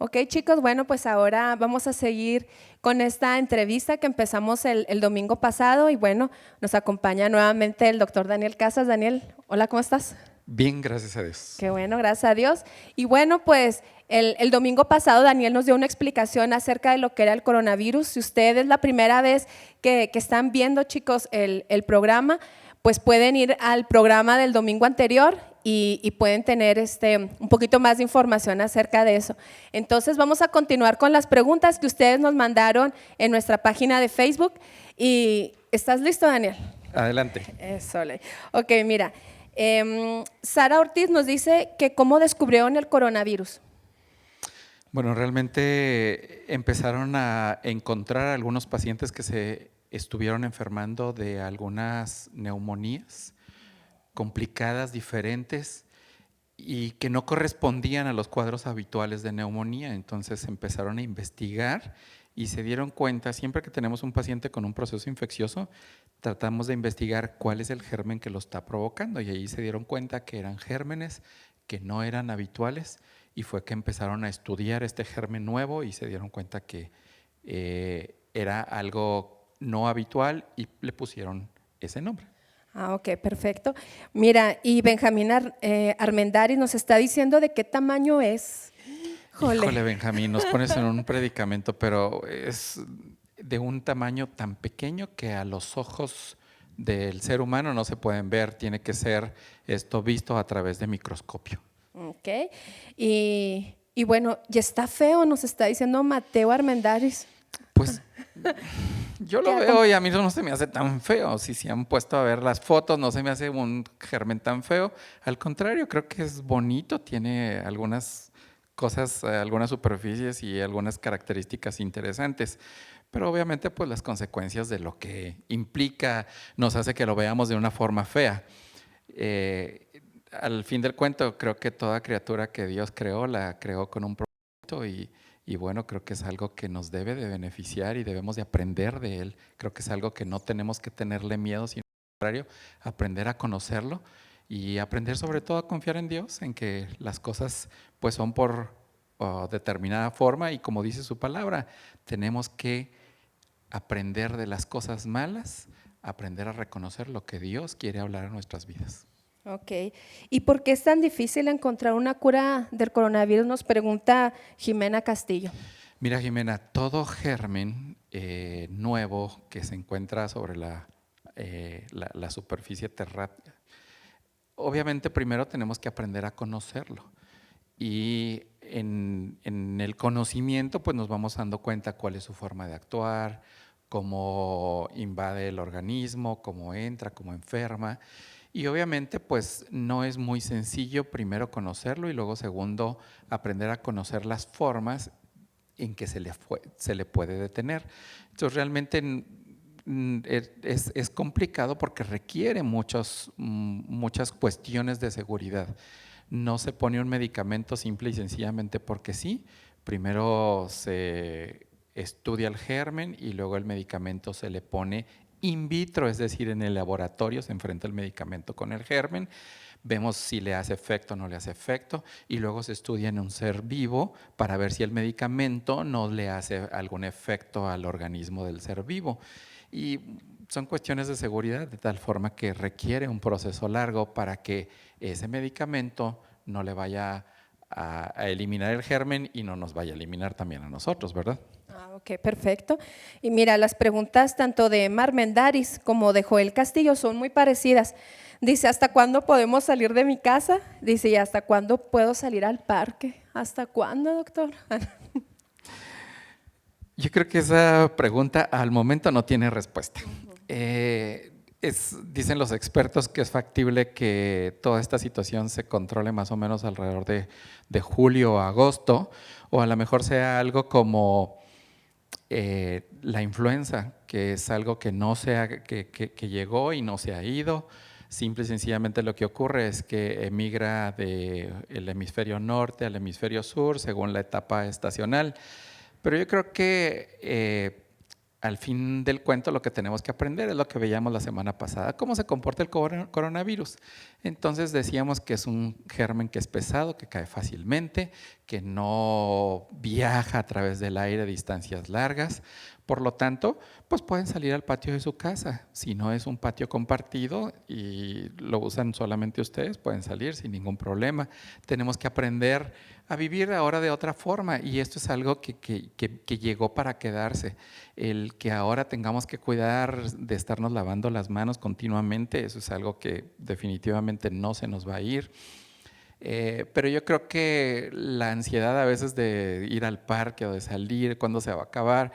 Ok, chicos, bueno, pues ahora vamos a seguir con esta entrevista que empezamos el domingo pasado y bueno, nos acompaña nuevamente el doctor Daniel Casas. Daniel, hola, ¿cómo estás? Bien, gracias a Dios. Qué bueno, gracias a Dios. Y bueno, pues el domingo pasado Daniel nos dio una explicación acerca de lo que era el coronavirus. Si ustedes es la primera vez que están viendo, chicos, el programa, pues pueden ir al programa del domingo anterior y pueden tener un poquito más de información acerca de eso. Entonces vamos a continuar con las preguntas que ustedes nos mandaron en nuestra página de Facebook. ¿Y estás listo, Daniel? Adelante. Eso, ok, mira. Sara Ortiz nos dice que cómo descubrieron el coronavirus. Bueno, realmente empezaron a encontrar algunos pacientes que se estuvieron enfermando de algunas neumonías complicadas, diferentes y que no correspondían a los cuadros habituales de neumonía. Entonces empezaron a investigar y se dieron cuenta, siempre que tenemos un paciente con un proceso infeccioso, tratamos de investigar cuál es el germen que lo está provocando y ahí se dieron cuenta que eran gérmenes que no eran habituales y fue que empezaron a estudiar este germen nuevo y se dieron cuenta que era algo no habitual y le pusieron ese nombre. Ah, ok, perfecto. Mira, y Benjamín Armendáriz nos está diciendo de qué tamaño es. Híjole, Benjamín, nos pones en un predicamento, pero es de un tamaño tan pequeño que a los ojos del ser humano no se pueden ver, tiene que ser esto visto a través de microscopio. Ok, y bueno, ya está feo, nos está diciendo Mateo Armendáriz. Pues yo lo veo y a mí no se me hace tan feo. Si se han puesto a ver las fotos, no se me hace un germen tan feo. Al contrario, creo que es bonito, tiene algunas cosas, algunas superficies y algunas características interesantes. Pero obviamente pues las consecuencias de lo que implica nos hace que lo veamos de una forma fea. Al fin del cuento, creo que toda criatura que Dios creó, la creó con un propósito y bueno, creo que es algo que nos debe de beneficiar y debemos de aprender de él. Creo que es algo que no tenemos que tenerle miedo, sino al contrario, aprender a conocerlo y aprender sobre todo a confiar en Dios, en que las cosas pues son por determinada forma y como dice su palabra, tenemos que aprender de las cosas malas, aprender a reconocer lo que Dios quiere hablar en nuestras vidas. Ok, ¿y por qué es tan difícil encontrar una cura del coronavirus? Nos pregunta Jimena Castillo. Mira, Jimena, todo germen nuevo que se encuentra sobre la superficie terráquea, obviamente primero tenemos que aprender a conocerlo y en el conocimiento pues nos vamos dando cuenta cuál es su forma de actuar, cómo invade el organismo, cómo entra, cómo enferma. Y obviamente pues no es muy sencillo primero conocerlo y luego segundo aprender a conocer las formas en que se le puede detener. Entonces realmente es complicado porque requiere muchas cuestiones de seguridad. No se pone un medicamento simple y sencillamente porque sí. Primero se estudia el germen y luego el medicamento se le pone in vitro, es decir, en el laboratorio se enfrenta el medicamento con el germen, vemos si le hace efecto o no le hace efecto y luego se estudia en un ser vivo para ver si el medicamento no le hace algún efecto al organismo del ser vivo. Y son cuestiones de seguridad de tal forma que requiere un proceso largo para que ese medicamento no le vaya a eliminar el germen y no nos vaya a eliminar también a nosotros, ¿verdad? Ah, ok, perfecto. Y mira, las preguntas tanto de Mar Mendaris como de Joel Castillo son muy parecidas. Dice, ¿hasta cuándo podemos salir de mi casa? Dice, ¿y hasta cuándo puedo salir al parque? ¿Hasta cuándo, doctor? Yo creo que esa pregunta al momento no tiene respuesta. Dicen los expertos que es factible que toda esta situación se controle más o menos alrededor de julio o agosto, o a lo mejor sea algo como la influenza, que es algo que no que llegó y no se ha ido. Simple y sencillamente lo que ocurre es que emigra del hemisferio norte al hemisferio sur según la etapa estacional. Pero yo creo que al fin del cuento lo que tenemos que aprender es lo que veíamos la semana pasada, cómo se comporta el coronavirus. Entonces decíamos que es un germen que es pesado, que cae fácilmente, que no viaja a través del aire a distancias largas. Por lo tanto, pues pueden salir al patio de su casa. Si no es un patio compartido y lo usan solamente ustedes, pueden salir sin ningún problema. Tenemos que aprender a vivir ahora de otra forma y esto es algo que llegó para quedarse. El que ahora tengamos que cuidar de estarnos lavando las manos continuamente, eso es algo que definitivamente no se nos va a ir. Pero yo creo que la ansiedad a veces de ir al parque o de salir, cuándo se va a acabar,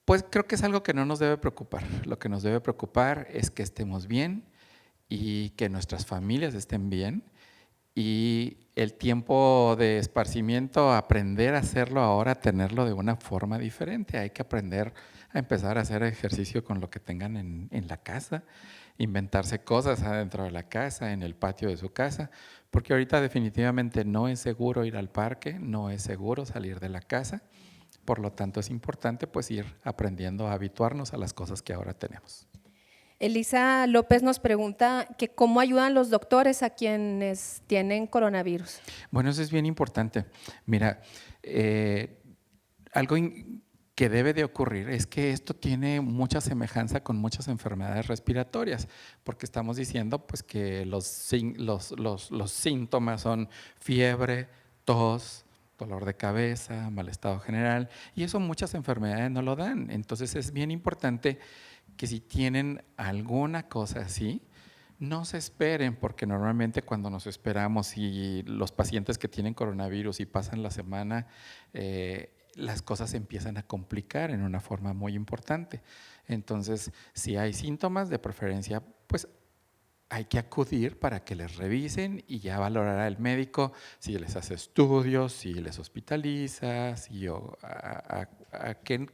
pues creo que es algo que no nos debe preocupar. Lo que nos debe preocupar es que estemos bien y que nuestras familias estén bien. Y el tiempo de esparcimiento, aprender a hacerlo ahora, tenerlo de una forma diferente. Hay que aprender a empezar a hacer ejercicio con lo que tengan en la casa, inventarse cosas adentro de la casa, en el patio de su casa, porque ahorita definitivamente no es seguro ir al parque, no es seguro salir de la casa. Por lo tanto, es importante pues ir aprendiendo a habituarnos a las cosas que ahora tenemos. Elisa López nos pregunta que cómo ayudan los doctores a quienes tienen coronavirus. Bueno, eso es bien importante. Mira, algo que debe de ocurrir es que esto tiene mucha semejanza con muchas enfermedades respiratorias, porque estamos diciendo pues, que los síntomas son fiebre, tos, dolor de cabeza, mal estado general, y eso muchas enfermedades no lo dan. Entonces es bien importante que si tienen alguna cosa así, no se esperen, porque normalmente cuando nos esperamos y los pacientes que tienen coronavirus y pasan la semana, las cosas se empiezan a complicar en una forma muy importante. Entonces, si hay síntomas, de preferencia, pues hay que acudir para que les revisen y ya valorará el médico si les hace estudios, si les hospitaliza, si a qué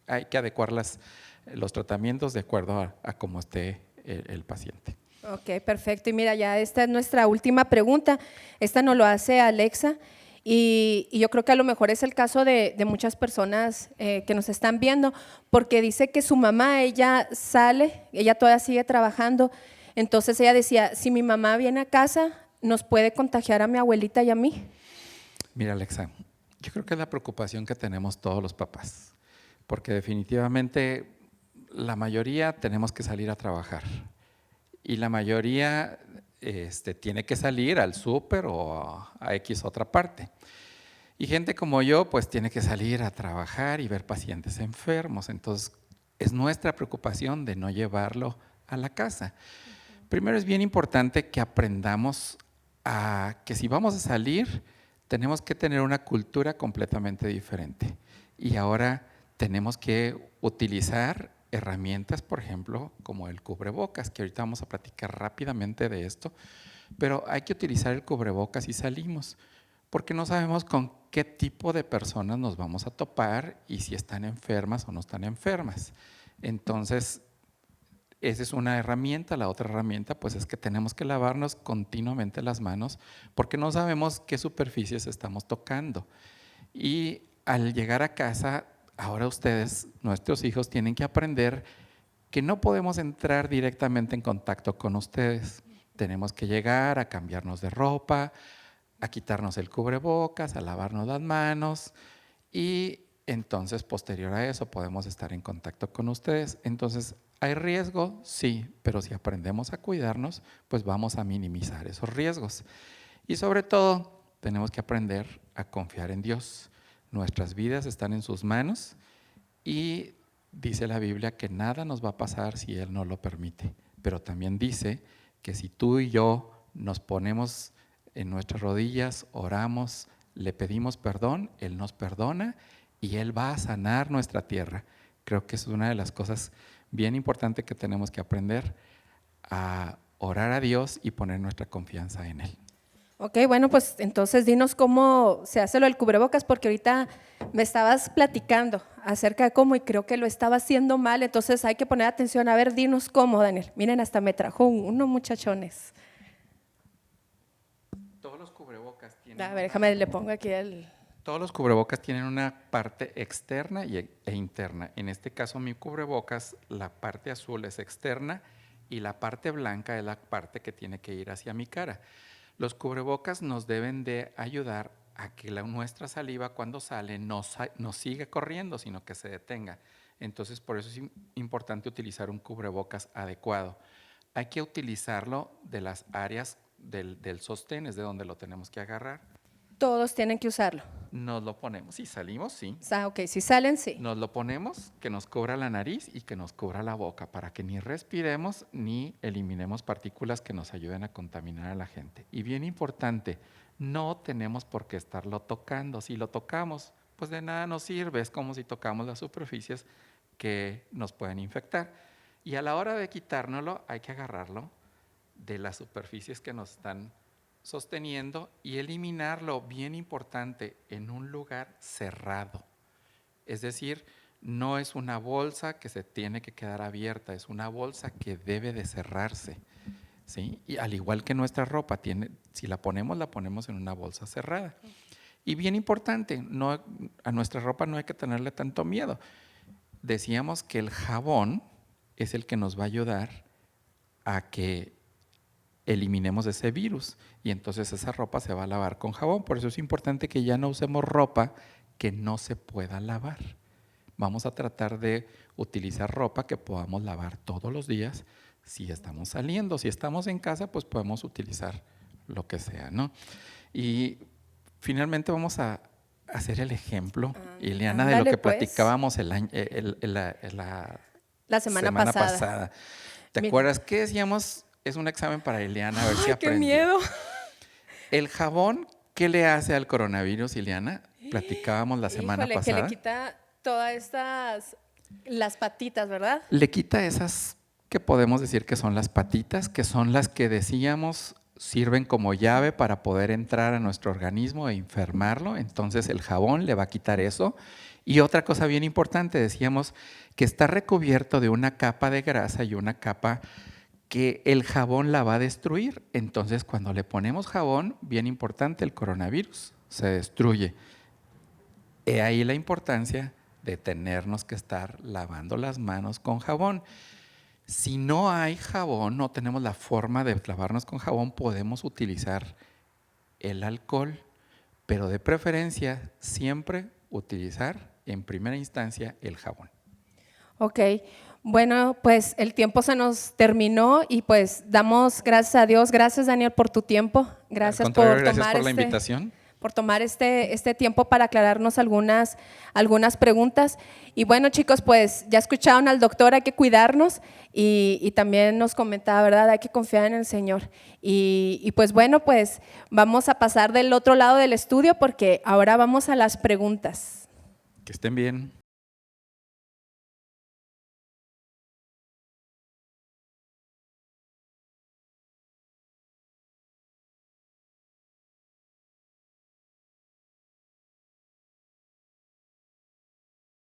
hay que adecuar los tratamientos de acuerdo a cómo esté el paciente. Ok, perfecto. Y mira, ya esta es nuestra última pregunta. Esta nos lo hace Alexa y yo creo que a lo mejor es el caso de muchas personas que nos están viendo, porque dice que su mamá, ella sale, ella todavía sigue trabajando. Entonces ella decía, si mi mamá viene a casa, ¿nos puede contagiar a mi abuelita y a mí? Mira, Alexa, yo creo que es la preocupación que tenemos todos los papás, porque definitivamente la mayoría tenemos que salir a trabajar y la mayoría tiene que salir al súper o a X otra parte. Y gente como yo, pues tiene que salir a trabajar y ver pacientes enfermos. Entonces, es nuestra preocupación de no llevarlo a la casa. Primero es bien importante que aprendamos a que si vamos a salir, tenemos que tener una cultura completamente diferente. Y ahora tenemos que utilizar herramientas, por ejemplo, como el cubrebocas, que ahorita vamos a platicar rápidamente de esto, pero hay que utilizar el cubrebocas si salimos, porque no sabemos con qué tipo de personas nos vamos a topar y si están enfermas o no están enfermas. Entonces, esa es una herramienta. La otra herramienta pues es que tenemos que lavarnos continuamente las manos porque no sabemos qué superficies estamos tocando. Y al llegar a casa, ahora ustedes, nuestros hijos, tienen que aprender que no podemos entrar directamente en contacto con ustedes. Tenemos que llegar a cambiarnos de ropa, a quitarnos el cubrebocas, a lavarnos las manos y entonces posterior a eso podemos estar en contacto con ustedes. Entonces, ¿hay riesgo? Sí, pero si aprendemos a cuidarnos, pues vamos a minimizar esos riesgos. Y sobre todo, tenemos que aprender a confiar en Dios. Nuestras vidas están en sus manos y dice la Biblia que nada nos va a pasar si Él no lo permite. Pero también dice que si tú y yo nos ponemos en nuestras rodillas, oramos, le pedimos perdón, Él nos perdona y Él va a sanar nuestra tierra. Creo que es una de las cosas bien importantes que tenemos que aprender, a orar a Dios y poner nuestra confianza en Él. Ok, bueno, pues entonces dinos cómo se hace lo del cubrebocas, porque ahorita me estabas platicando acerca de cómo y creo que lo estaba haciendo mal, entonces hay que poner atención. A ver, dinos cómo, Daniel. Miren, hasta me trajo uno, muchachones. Todos los cubrebocas tienen… A ver, déjame, le pongo aquí el… Todos los cubrebocas tienen una parte externa e interna. En este caso, mi cubrebocas, la parte azul es externa y la parte blanca es la parte que tiene que ir hacia mi cara. Los cubrebocas nos deben de ayudar a que nuestra saliva cuando sale no siga corriendo, sino que se detenga. Entonces, por eso es importante utilizar un cubrebocas adecuado. Hay que utilizarlo de las áreas del sostén, es de donde lo tenemos que agarrar. Todos tienen que usarlo. Nos lo ponemos, si salimos, sí. Ok, si salen, sí. Nos lo ponemos que nos cubra la nariz y que nos cubra la boca para que ni respiremos ni eliminemos partículas que nos ayuden a contaminar a la gente. Y bien importante, no tenemos por qué estarlo tocando. Si lo tocamos, pues de nada nos sirve. Es como si tocamos las superficies que nos pueden infectar. Y a la hora de quitárnoslo, hay que agarrarlo de las superficies que nos están sosteniendo y eliminarlo, bien importante, en un lugar cerrado. Es decir, no es una bolsa que se tiene que quedar abierta, es una bolsa que debe de cerrarse, ¿sí? Y al igual que nuestra ropa, si la ponemos en una bolsa cerrada. Y bien importante, a nuestra ropa no hay que tenerle tanto miedo. Decíamos que el jabón es el que nos va a ayudar a que eliminemos ese virus y entonces esa ropa se va a lavar con jabón. Por eso es importante que ya no usemos ropa que no se pueda lavar. Vamos a tratar de utilizar ropa que podamos lavar todos los días si estamos saliendo. Si estamos en casa, pues podemos utilizar lo que sea, ¿no? Y finalmente vamos a hacer el ejemplo, Ileana, de lo que platicábamos la semana pasada. ¿Te acuerdas qué decíamos? Es un examen para Ileana, a ver si aprendió. ¡Qué miedo! El jabón, ¿qué le hace al coronavirus, Ileana? Platicábamos la semana pasada. Que le quita todas las patitas, ¿verdad? Le quita esas que podemos decir que son las patitas, que son las que decíamos sirven como llave para poder entrar a nuestro organismo e enfermarlo. Entonces el jabón le va a quitar eso. Y otra cosa bien importante, decíamos que está recubierto de una capa de grasa y una capa que el jabón la va a destruir. Entonces, cuando le ponemos jabón, bien importante, el coronavirus se destruye. He ahí la importancia de tenernos que estar lavando las manos con jabón. Si no hay jabón, no tenemos la forma de lavarnos con jabón, podemos utilizar el alcohol, pero de preferencia siempre utilizar en primera instancia el jabón. Ok. Bueno, pues el tiempo se nos terminó y pues damos gracias a Dios. Gracias, Daniel, por tu tiempo. Gracias por la invitación. Por tomar este tiempo para aclararnos algunas preguntas. Y bueno, chicos, pues ya escucharon al doctor, hay que cuidarnos y también nos comentaba, ¿verdad? Hay que confiar en el Señor. Y pues bueno, pues vamos a pasar del otro lado del estudio porque ahora vamos a las preguntas. Que estén bien.